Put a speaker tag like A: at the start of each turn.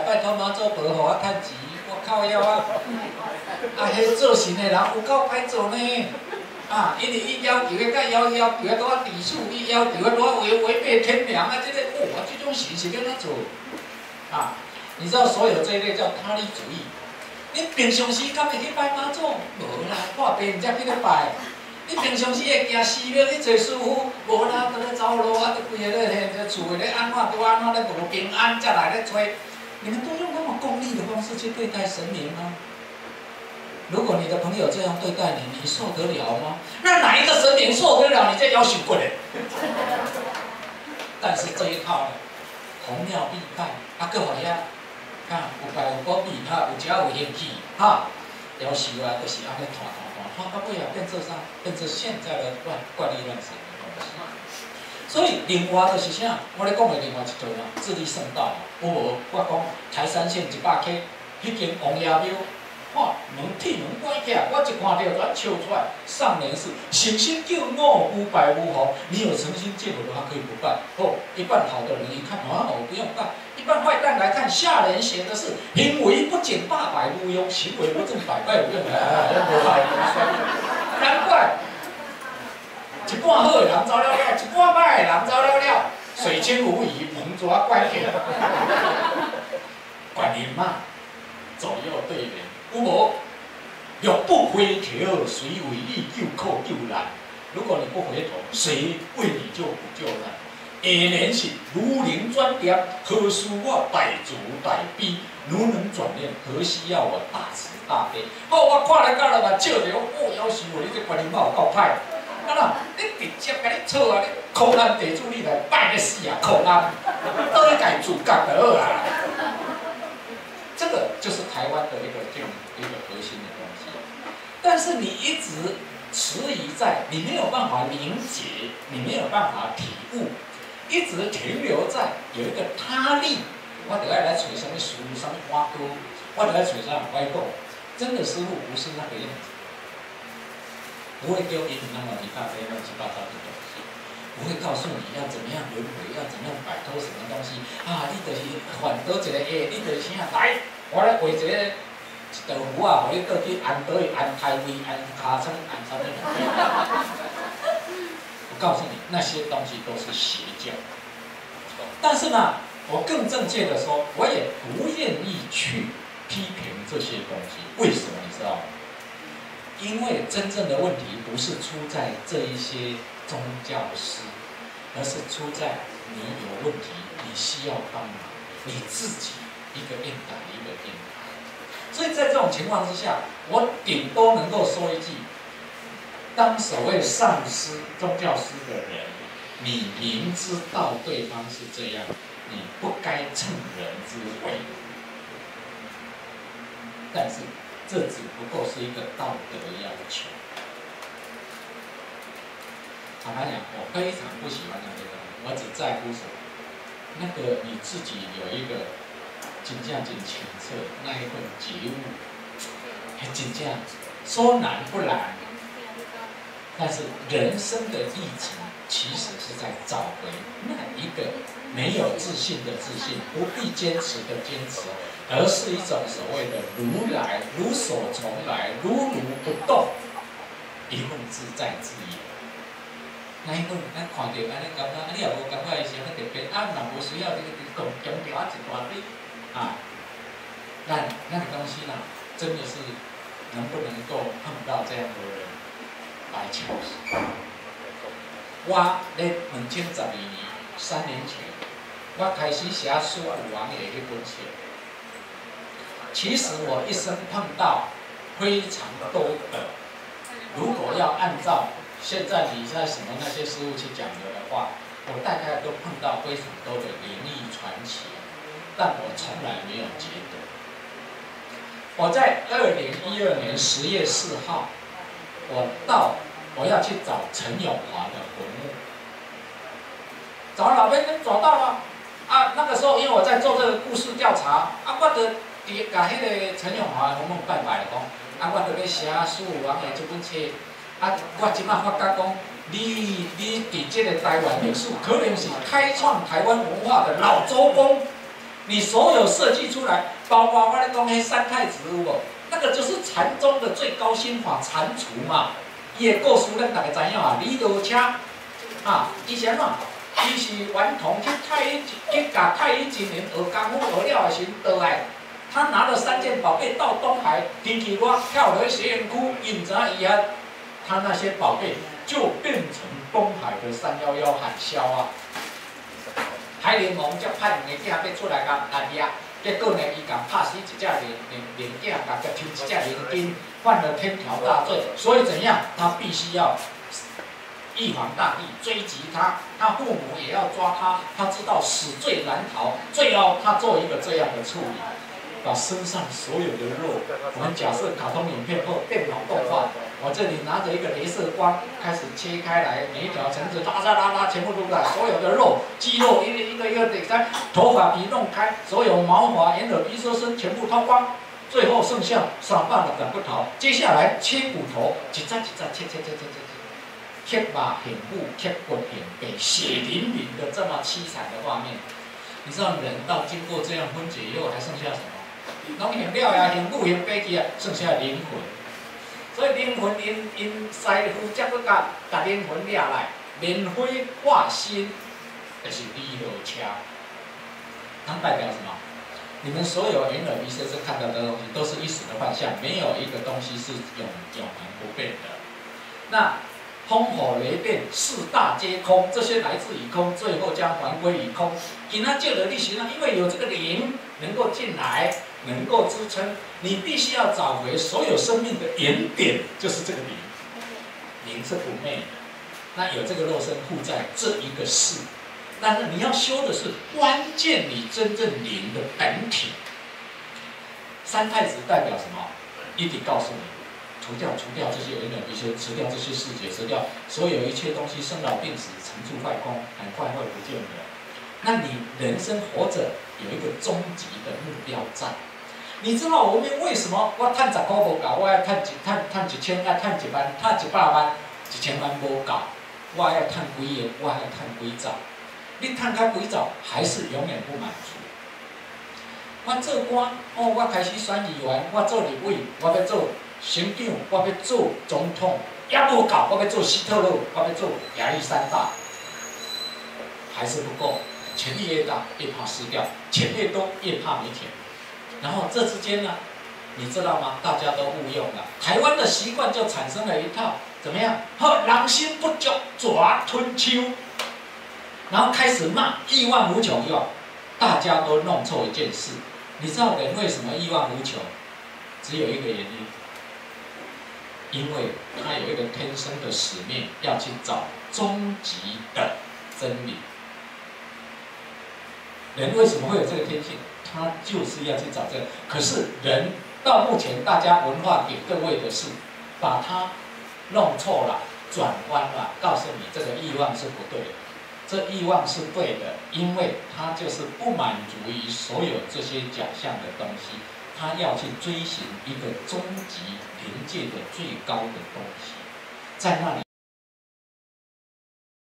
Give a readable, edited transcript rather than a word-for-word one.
A: 拜托妈祖婆，互我趁钱，我靠腰啊！迄做神的人有够歹做呢。因为伊要求的甲要求的拄啊抵触，伊要求的拄啊违背天良啊，这种神是要怎做？你知道所有这一类叫他力主义。你平常时敢会去拜妈祖？无啦，破病才去咧拜。你平常时会行寺庙去找师傅？无啦，倒咧走路啊，倒规个咧厝诶咧安怎拄安怎咧无平安才来咧找。你们都用那么功利的方式去对待神明吗？如果你的朋友这样对待你，你受得了吗？那哪一个神明受得了你这要求过的？但是这一套呢，红庙必拜，搁互遐，有拜有保庇，有食有兴气，要求啊，就是安尼传到尾啊，变成现在的怪力乱神的东西。所以另外就是啥？我咧讲的另外一条嘛，自力圣道嘛。有无？我讲台山县100溪，迄间王爷庙，铁门关起来，我一看到全笑出来。上联是诚心救我，无拜无佛。你有诚心借我的话，可以不拜。一半好的人一看，我不用拜。一般坏蛋来看，下联写的是行为不检，罢百无用；行为不正，百败无用。难怪。一半好的人走了了，一半歹的人走了了，水清无疑，蓬抓怪犬。观音嘛，左右对联，有无？若不回头，谁为你救苦救难？如果你不回头，谁为你救苦救难？下联是如临专点，何须我代主代逼？如能转念，何须要我大慈大悲？我看来到了嘛，笑着要死我！你这观音嘛有够歹。你直接甲你错啊！你苦难地主，你来拜个死啊！苦难，倒去家自觉就好啊。这个就是台湾的一个核心的东西。但是你一直迟疑在，你没有办法理解，你没有办法体悟，一直停留在有一个他力，我得要来找什么书、什么花歌，我得要找什么歪讲。真的师傅不是那个样子。不会丢给你那么一大堆乱七八糟的东西，不会告诉你要怎么样轮回，要怎么样摆脱什么东西你就是换倒一个你就是啥来，我来画一个道符啊，互你倒去按倒去按胎位、按尻川、按啥物。我告诉你，那些东西都是邪教。但是呢，我更正确的说，我也不愿意去批评这些东西。为什么你知道吗？因为真正的问题不是出在这一些宗教师，而是出在你有问题，你需要帮忙，你自己一个应答一个应答。所以在这种情况之下，我顶多能够说一句：当所谓上师、宗教师的人，你明知道对方是这样，你不该趁人之危。但是这只不过是一个道德要求。坦白讲，我非常不喜欢那些东西，我只在乎什么？那个你自己有一个真正真清澈那一份觉悟，真正说难不难，但是人生的历程其实是在找回那一个没有自信的自信，不必坚持的坚持。而是一种所谓的如来，如所从来，如不动，一份自在自由。那一份，咱看到安尼感觉，你也无感觉伊是安尼特别，若无需要这个强调一大堆那个东西呢，真的是能不能够碰到这样的人来敲死？我咧2012年3年前，我开始写书有王爷迄本书。其实我一生碰到非常多的，如果要按照现在你在什么那些师傅去讲的话，我大概都碰到非常多的灵异传奇，但我从来没有觉得。我在2012年10月4号，我要去找陈永华的坟墓，找老半天找到了那个时候因为我在做这个故事调查我就甲迄个陈永华的坟墓拜拜讲我就要写《苏武王爷》这本册我即摆发觉讲你伫这个台湾历史可能是开创台湾文化的老周公你所有设计出来，包括我咧讲迄三太子有无？那个就是禅宗的最高心法，蟾蜍嘛。伊的故事咱大家知影啊，李罗车啊，以前嘛，伊是顽童去甲太乙金莲学功夫学了的时倒来，他拿了3件宝贝到东海，天气热，跳回雪岩窟，隐藏以后，他那些宝贝就变成东海的311海魈啊。海玲王才派2个囝要出来甲掠，结果呢，伊甲拍死1只灵囝，甲偷1只灵金，犯了天条大罪。所以怎样？他必须要玉皇大帝追击他，他父母也要抓他。他知道死罪难逃，最后他做一个这样的处理，把身上所有的肉，我们假设卡通影片或电脑动画。我这里拿着一个雷射光，开始切开来，每一条绳子拉，全部都来，所有的肉、肌肉一个得开，头发皮弄开，所有毛发、眼耳鼻舌身全部掏光，最后剩下3百60不逃。接下来切骨头，一张切，切肉很骨，切骨很白，血淋淋的这么凄惨的画面。你知道人到经过这样分解以后，还剩下什么？拢很了呀，很骨很白去啊，剩下灵魂。所以灵魂因师傅才佫甲灵魂掠来，莲花化身就是李罗车。它代表什么？你们所有眼耳鼻舌身看到的东西，都是一时的幻象，没有一个东西是永恒不变的。那风火雷电4大皆空，这些来自于空，最后将还归于空。今仔借了力行呢，因为有这个灵能够进来。能够支撑，你必须要找回所有生命的原点，就是这个灵。灵是不昧的，那有这个肉身附在这一个世，但是你要修的是关键，你真正灵的本体。三太子代表什么？一定告诉你，除掉这些眼耳鼻舌，除掉这些世界，除掉所有一切东西，生老病死，成住坏空，很快会不见的。那你人生活着有一个终极的目标在。你知道我们为什么我赚10块无够，我要赚1000，要赚1万，赚100万，1000万无够，我要赚几个，我要赚几兆。你赚到几兆，还是永远不满足。我做官，我开始选议员，我做立委，我要做省长，我要做总统，也无够，我要做希特勒，我要做亚历山大，还是不够。权力越大，越怕失掉；钱越多，越怕没钱。然后这之间呢，你知道吗？大家都误用了。台湾的习惯就产生了一套怎么样？人心不足，蛇吞秋。然后开始骂，亿万无穷以后，大家都弄错一件事。你知道人为什么亿万无穷？只有一个原因，因为他有一个天生的使命，要去找终极的真理。人为什么会有这个天性？他就是要去找这个。可是人到目前，大家文化给各位的是，把它弄错了、转弯了，告诉你这个欲望是不对的。这欲望是对的，因为他就是不满足于所有这些假象的东西，他要去追寻一个终极临界的最高的东西，在那里